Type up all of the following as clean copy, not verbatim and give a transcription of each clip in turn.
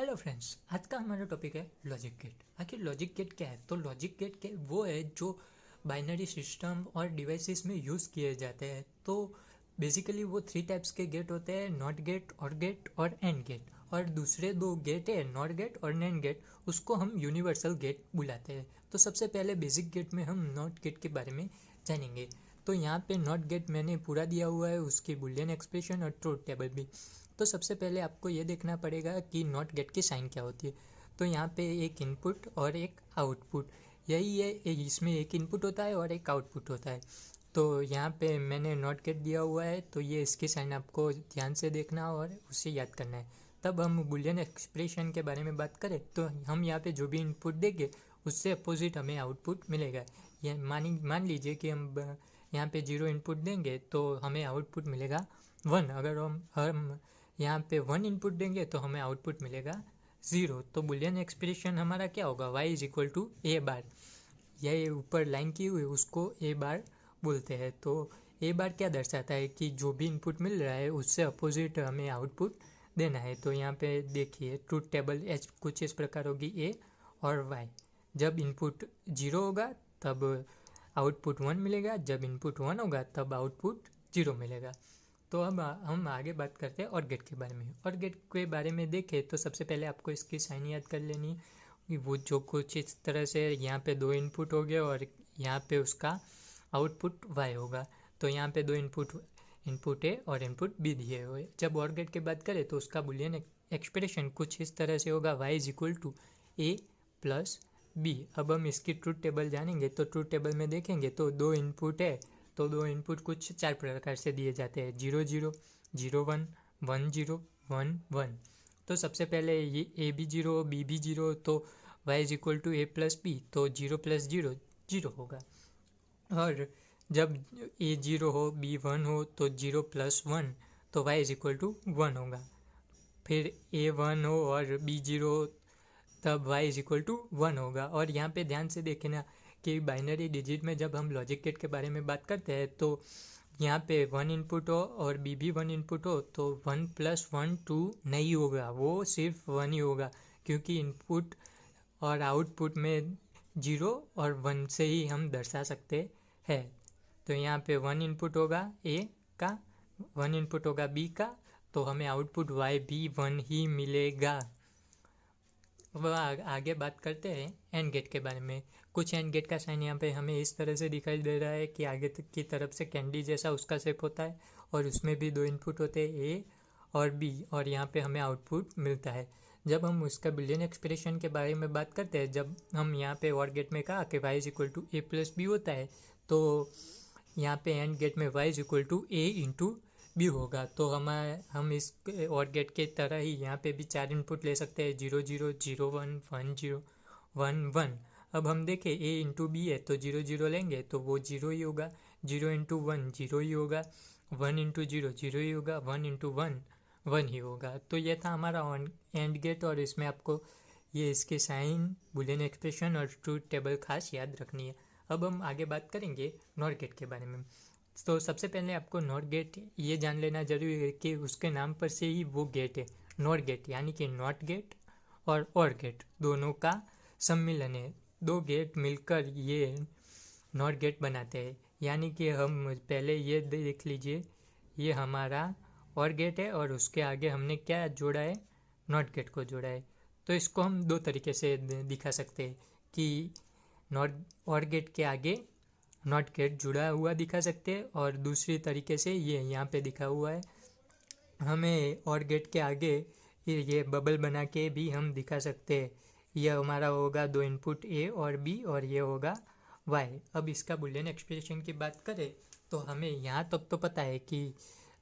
Hello friends, आज का हमारा टॉपिक है लॉजिक गेट। आखिर लॉजिक गेट क्या है? तो लॉजिक गेट के वो है जो बाइनरी सिस्टम और डिवाइसेस में यूज़ किए जाते हैं। तो बेसिकली वो 3 टाइप्स के गेट होते हैं, नॉट गेट, और गेट और एंड गेट। और दूसरे 2 गेट है नॉट गेट और नैंड गेट, उसको हम यूनिवर्सल गेट बुलाते हैं। तो सबसे पहले बेसिक गेट में हम नॉट गेट के बारे में जानेंगे। तो यहाँ पे नॉट गेट मैंने पूरा दिया हुआ है, उसकी बुलियन एक्सप्रेशन और ट्रूथ टेबल भी। तो सबसे पहले आपको ये देखना पड़ेगा कि नॉट गेट की साइन क्या होती है। तो यहाँ पे एक इनपुट और एक आउटपुट, यही है। इसमें एक इनपुट होता है और एक आउटपुट होता है। तो यहाँ पे मैंने नॉट गेट दिया हुआ है, तो ये इसकी साइन आपको ध्यान से देखना और उसे याद करना है। तब हम बुलियन एक्सप्रेशन के बारे में बात करें तो हम यहाँ पे जो भी इनपुट देंगे उससे अपोजिट हमें आउटपुट मिलेगा। ये मान लीजिए कि हम यहाँ पे 0 इनपुट देंगे तो हमें आउटपुट मिलेगा 1। अगर हम यहाँ पे 1 इनपुट देंगे तो हमें आउटपुट मिलेगा 0। तो बुलियन एक्सप्रेशन हमारा क्या होगा? y इज इक्वल टू ए बार। यह ऊपर लाइन की हुई उसको ए बार बोलते हैं। तो ए बार क्या दर्शाता है कि जो भी इनपुट मिल रहा है उससे अपोजिट हमें आउटपुट देना है। तो यहाँ पे देखिए ट्रूथ टेबल कुछ इस प्रकार होगी, ए और y। जब इनपुट 0 होगा तब आउटपुट 1 मिलेगा, जब इनपुट 1 होगा तब आउटपुट 0 मिलेगा। तो अब हम आगे बात करते हैं और गेट के बारे में। और गेट के बारे में देखें तो सबसे पहले आपको इसकी साइन याद कर लेनी है। वो जो कुछ इस तरह से यहाँ पे 2 इनपुट हो गए और यहाँ पे उसका आउटपुट y होगा। तो यहाँ पे 2 इनपुट ए और इनपुट बी दिए हुए। जब और गेट की बात करें तो उसका बुलियन एक्सप्रेशन कुछ इस तरह से होगा, y is equal to A plus B. अब हम इसकी ट्रूथ टेबल जानेंगे। तो ट्रूथ टेबल में देखेंगे तो 2 इनपुट है, तो 2 इनपुट कुछ 4 प्रकार से दिए जाते हैं, 0 0 0 1 1 0 1 1। तो सबसे पहले ये ए भी 0 बी भी 0, तो y is equal to A plus B, तो 0 प्लस 0 0 होगा। और जब ए 0 हो बी 1 हो तो 0 प्लस 1, तो y इज इक्वल टू 1 होगा। फिर ए 1 हो और बी 0 हो तब y इज इक्वल टू 1 होगा। और यहाँ पे ध्यान से देखना कि बाइनरी डिजिट में जब हम लॉजिक गेट के बारे में बात करते हैं तो यहाँ पे 1 इनपुट हो और बी भी 1 इनपुट हो तो 1 प्लस 1 2 नहीं होगा, वो सिर्फ 1 ही होगा, क्योंकि इनपुट और आउटपुट में 0 और 1 से ही हम दर्शा सकते हैं। तो यहाँ पे 1 इनपुट होगा ए का, 1 इनपुट होगा बी का, तो हमें आउटपुट y भी 1 ही मिलेगा। अब आगे बात करते हैं एंड गेट के बारे में। कुछ एंड गेट का साइन यहाँ पे हमें इस तरह से दिखाई दे रहा है कि आगे तक की तरफ से कैंडी जैसा उसका शेप होता है और उसमें भी 2 इनपुट होते हैं ए और बी, और यहाँ पे हमें आउटपुट मिलता है। जब हम उसका बुलियन एक्सप्रेशन के बारे में बात करते हैं, जब हम यहाँ पे और गेट में कहा कि y is equal to A plus B होता है, तो यहाँ पे एंड गेट में y is equal to A into B होगा। तो हम इस और गेट के तरह ही यहाँ पे भी 4 इनपुट ले सकते हैं, 0 0 0 1 1 0 1 1। अब हम देखें a इंटू बी है तो 0 0 लेंगे तो वो 0 ही होगा, 0 इंटू 1 0 ही होगा, 1 इंटू 0 0 ही होगा, 1 इंटू 1 1 ही होगा। तो ये था हमारा एंड गेट, और इसमें आपको ये इसके साइन, बुलियन एक्सप्रेशन और ट्रूथ टेबल खास याद रखनी है। अब हम आगे बात करेंगे नॉट गेट के बारे में। तो सबसे पहले आपको नॉट गेट ये जान लेना जरूरी है कि उसके नाम पर से ही वो गेट है। नॉट गेट यानी कि नॉट गेट और गेट दोनों का सम्मिलन है। 2 गेट मिलकर ये नॉट गेट बनाते हैं। यानी कि हम पहले ये देख लीजिए, ये हमारा और गेट है और उसके आगे हमने क्या जोड़ा है? नॉट गेट को जोड़ा है। तो इसको हम 2 तरीके से दिखा सकते हैं कि नॉट और गेट के आगे नॉट गेट जुड़ा हुआ दिखा सकते हैं, और दूसरी तरीके से ये यहाँ पे दिखा हुआ है। हमें और गेट के आगे ये बबल बना के भी हम दिखा सकते हैं। यह हमारा होगा 2 इनपुट ए और बी, और ये होगा y। अब इसका बुलियन एक्सप्रेशन की बात करें तो हमें यहाँ तक तो पता है कि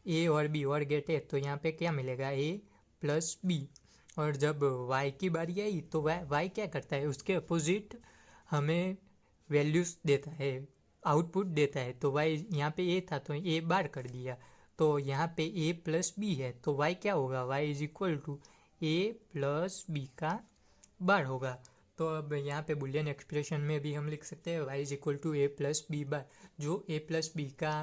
ए और बी और गेट है, तो यहाँ पे क्या मिलेगा? a plus B. और जब y की बारी आई तो y क्या करता है? उसके अपोजिट हमें वैल्यूज देता है, आउटपुट देता है। तो y यहाँ पे a था तो a बार कर दिया, तो यहाँ पे a प्लस बी है, तो y क्या होगा? y is equal to a plus B का बार होगा। तो अब यहाँ पे बुलियन एक्सप्रेशन में भी हम लिख सकते हैं y is equal to a plus B bar. जो a प्लस बी का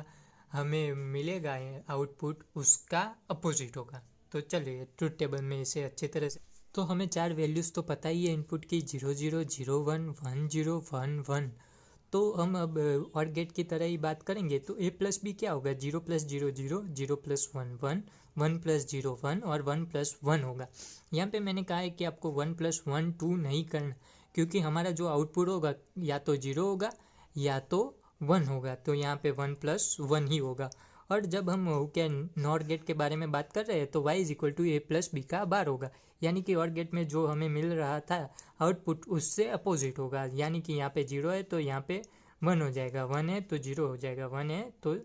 हमें मिलेगा आउटपुट, उसका अपोजिट होगा। तो चलिए ट्रूथ टेबल में इसे अच्छी तरह से तो हमें 4 वैल्यूज़ तो पता ही है इनपुट की, 0 0 0 1 1 0 1 1। तो हम अब और गेट की तरह ही बात करेंगे तो a प्लस बी क्या होगा, 0 प्लस 0 0, 0 प्लस 1 1, 1 प्लस 0 1 और 1 प्लस 1 होगा। यहाँ पे मैंने कहा है कि आपको 1 प्लस 1 2 नहीं करना, क्योंकि हमारा जो आउटपुट होगा या तो 0 होगा या तो 1 होगा, तो यहाँ पे 1 प्लस 1 ही होगा। और जब हम क्या नॉट गेट के बारे में बात कर रहे हैं तो y is equal to A plus B का बार होगा, यानी कि और गेट में जो हमें मिल रहा था आउटपुट उससे अपोजिट होगा। यानी कि यहाँ पे 0 है तो यहाँ पे 1 हो जाएगा, 1 है तो 0 हो जाएगा, 1 है तो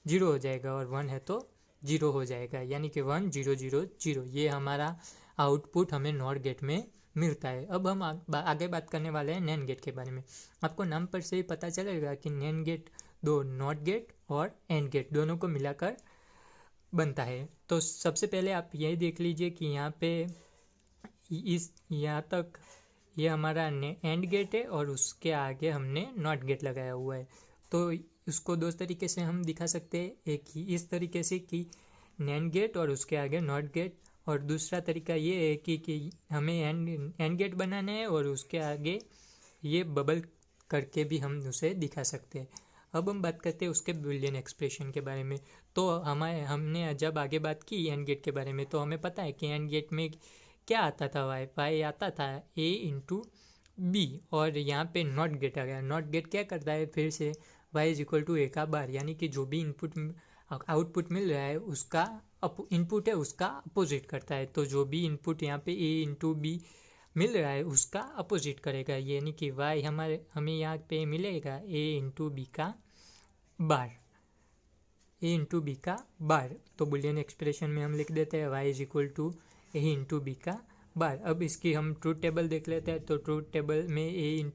0 हो जाएगा और 1 है तो 0 हो जाएगा, यानी कि 1 0 0 0। ये हमारा आउटपुट हमें नॉट गेट में मिलता है। अब हम आगे बात करने वाले हैं नैंड गेट के बारे में। आपको नाम पर से ही पता चलेगा कि नैंड गेट दो नॉट गेट और एंड गेट दोनों को मिलाकर बनता है। तो सबसे पहले आप यही देख लीजिए कि यहाँ पे इस यहाँ तक ये हमारा एंड गेट है और उसके आगे हमने नॉट गेट लगाया हुआ है। तो उसको दो तरीके से हम दिखा सकते हैं, एक ही इस तरीके से कि नैंड गेट और उसके आगे नॉट गेट, और दूसरा तरीका ये है कि हमें एंड गेट बनाना है और उसके आगे ये बबल करके भी हम उसे दिखा सकते हैं। अब हम बात करते हैं उसके बुलियन एक्सप्रेशन के बारे में। तो हमने जब आगे बात की एंड गेट के बारे में तो हमें पता है कि एंड गेट में क्या आता था, वाई आता था a इंटू बी, और यहाँ पे नॉट गेट आ गया। नॉट गेट क्या करता है, फिर से y इज इक्वल टू ए का बार, यानी कि जो भी इनपुट आउटपुट मिल रहा है उसका इनपुट है उसका अपोजिट करता है। तो जो भी इनपुट यहाँ पे a इंटू बी मिल रहा है उसका अपोजिट करेगा, यानी कि y हमें यहाँ पे मिलेगा a इंटू बी का बार, a इंटू बी का बार। तो बुलियन एक्सप्रेशन में हम लिख देते हैं y is equal to a into B का बार। अब इसकी हम ट्रूथ टेबल देख लेते हैं। तो ट्रूथ टेबल में a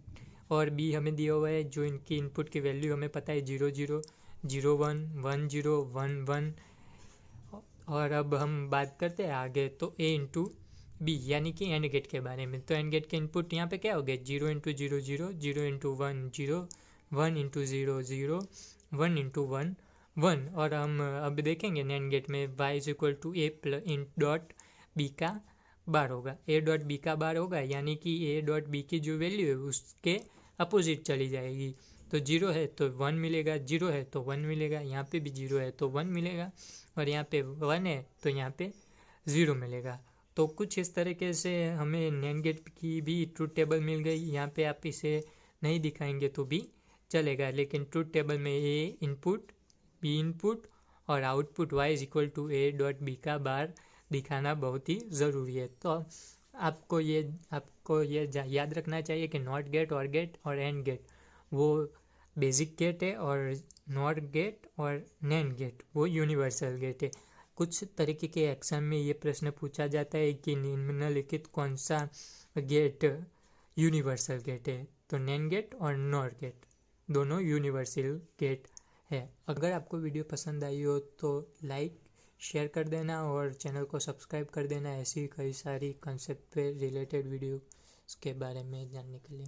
और b हमें दिया हुआ है, जो इनकी इनपुट की वैल्यू हमें पता है 0 0 0 1 1 0 1 1। और अब हम बात करते हैं आगे तो a इंटू बी यानी कि एंड गेट के बारे में। तो एंड गेट के इनपुट यहाँ पे क्या हो गए, 0 इंटू 0 0, 0 इंटू 1 0, 1 इंटू 0 0, 1 इंटू 1 1। और हम अब देखेंगे नैंड गेट में y is equal to A dot B का बार होगा, a डॉट बी का बार होगा, यानी कि a डॉट बी की जो वैल्यू है उसके अपोजिट चली जाएगी। तो 0 है तो 1 मिलेगा, 0 है तो 1 मिलेगा, यहाँ पे भी 0 है तो 1 मिलेगा, और यहाँ पे 1 है तो यहाँ पे 0 मिलेगा। तो कुछ इस तरीके से हमें नैंड गेट की भी ट्रूथ टेबल मिल गई। यहाँ पे आप इसे नहीं दिखाएंगे तो भी चलेगा, लेकिन ट्रूथ टेबल में a इनपुट, b इनपुट और output y is equal to a dot B का बार दिखाना बहुत ही ज़रूरी है। तो आपको ये याद रखना चाहिए कि नॉट गेट और एंड गेट वो बेसिक गेट है, और नॉट गेट और नैंड गेट वो यूनिवर्सल गेट है। कुछ तरीके के एग्जाम में ये प्रश्न पूछा जाता है कि निम्नलिखित कौन सा गेट यूनिवर्सल गेट है। तो नैंड गेट और नॉट गेट दोनों यूनिवर्सल गेट है। अगर आपको वीडियो पसंद आई हो तो लाइक शेयर कर देना और चैनल को सब्सक्राइब कर देना, ऐसी कई सारी कंसेप्ट पे रिलेटेड वीडियो के बारे में जानने के लिए।